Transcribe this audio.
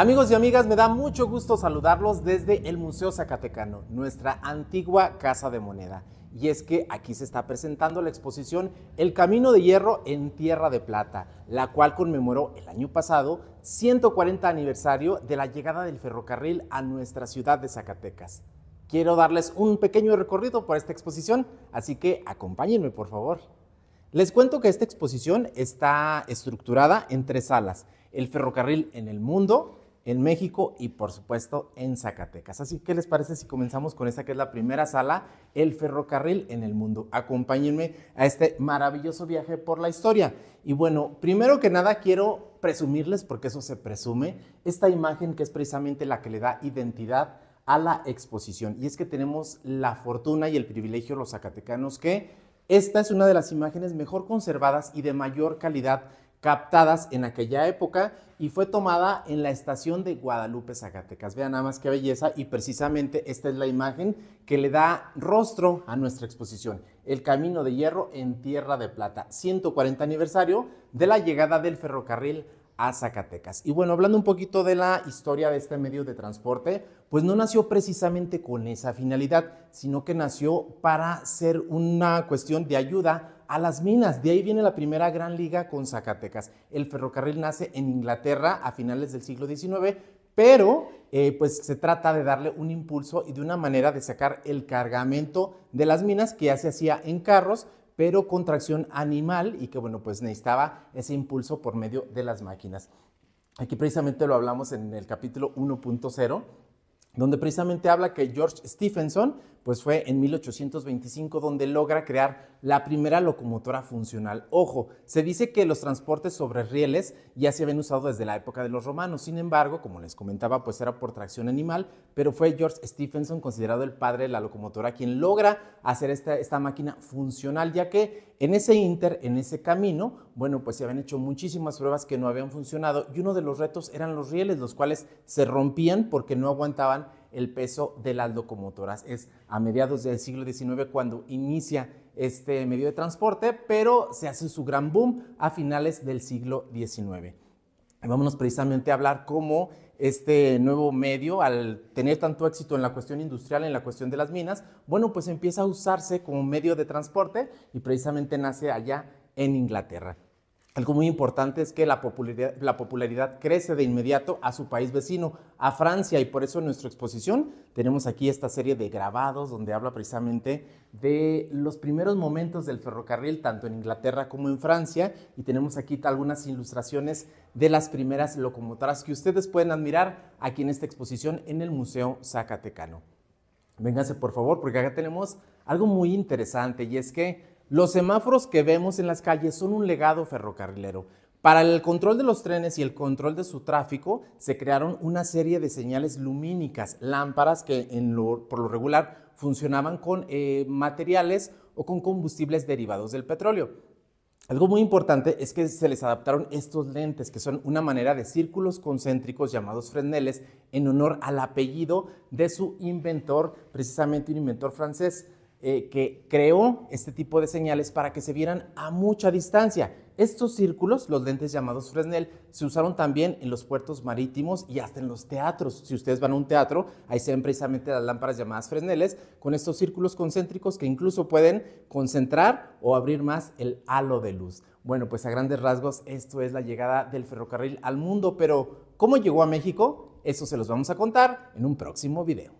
Amigos y amigas, me da mucho gusto saludarlos desde el Museo Zacatecano, nuestra antigua Casa de Moneda. Y es que aquí se está presentando la exposición El Camino de Hierro en Tierra de Plata, la cual conmemoró el año pasado 140 aniversario de la llegada del ferrocarril a nuestra ciudad de Zacatecas. Quiero darles un pequeño recorrido por esta exposición, así que acompáñenme por favor. Les cuento que esta exposición está estructurada en 3 salas: el ferrocarril en el mundo, en México y por supuesto en Zacatecas. Así que, ¿qué les parece si comenzamos con esta que es la primera sala, el ferrocarril en el mundo? Acompáñenme a este maravilloso viaje por la historia. Y bueno, primero que nada quiero presumirles, porque eso se presume, esta imagen que es precisamente la que le da identidad a la exposición. Y es que tenemos la fortuna y el privilegio los zacatecanos que esta es una de las imágenes mejor conservadas y de mayor calidad captadas en aquella época y fue tomada en la estación de Guadalupe, Zacatecas. Vean nada más qué belleza, y precisamente esta es la imagen que le da rostro a nuestra exposición, El Camino de Hierro en Tierra de Plata, 140 aniversario de la llegada del ferrocarril a Zacatecas. Y bueno, hablando un poquito de la historia de este medio de transporte, pues no nació precisamente con esa finalidad, sino que nació para ser una cuestión de ayuda a las minas. De ahí viene la primera gran liga con Zacatecas. El ferrocarril nace en Inglaterra a finales del siglo XIX, pero pues se trata de darle un impulso y de una manera de sacar el cargamento de las minas que ya se hacía en carros, pero con tracción animal, y que bueno, pues necesitaba ese impulso por medio de las máquinas. Aquí precisamente lo hablamos en el capítulo 1.0, donde precisamente habla que George Stephenson pues fue en 1825 donde logra crear la primera locomotora funcional. Ojo, se dice que los transportes sobre rieles ya se habían usado desde la época de los romanos. Sin embargo, como les comentaba, pues era por tracción animal, pero fue George Stephenson, considerado el padre de la locomotora, quien logra hacer esta máquina funcional, ya que en ese camino, bueno, pues se habían hecho muchísimas pruebas que no habían funcionado, y uno de los retos eran los rieles, los cuales se rompían porque no aguantaban el peso de las locomotoras. Es a mediados del siglo XIX cuando inicia este medio de transporte, pero se hace su gran boom a finales del siglo XIX. Y vámonos precisamente a hablar cómo este nuevo medio, al tener tanto éxito en la cuestión industrial, en la cuestión de las minas, bueno, pues empieza a usarse como medio de transporte y precisamente nace allá en Inglaterra. Algo muy importante es que la popularidad crece de inmediato a su país vecino, a Francia, y por eso en nuestra exposición tenemos aquí esta serie de grabados donde habla precisamente de los primeros momentos del ferrocarril, tanto en Inglaterra como en Francia, y tenemos aquí algunas ilustraciones de las primeras locomotoras que ustedes pueden admirar aquí en esta exposición en el Museo Zacatecano. Vénganse por favor, porque acá tenemos algo muy interesante, y es que los semáforos que vemos en las calles son un legado ferrocarrilero. Para el control de los trenes y el control de su tráfico, se crearon una serie de señales lumínicas, lámparas que por lo regular funcionaban con materiales o con combustibles derivados del petróleo. Algo muy importante es que se les adaptaron estos lentes, que son una manera de círculos concéntricos llamados freneles, en honor al apellido de su inventor, precisamente un inventor francés, que creó este tipo de señales para que se vieran a mucha distancia. Estos círculos, los lentes llamados Fresnel, se usaron también en los puertos marítimos y hasta en los teatros. Si ustedes van a un teatro, ahí se ven precisamente las lámparas llamadas Fresneles, con estos círculos concéntricos que incluso pueden concentrar o abrir más el halo de luz. Bueno, pues a grandes rasgos esto es la llegada del ferrocarril al mundo, pero ¿cómo llegó a México? Eso se los vamos a contar en un próximo video.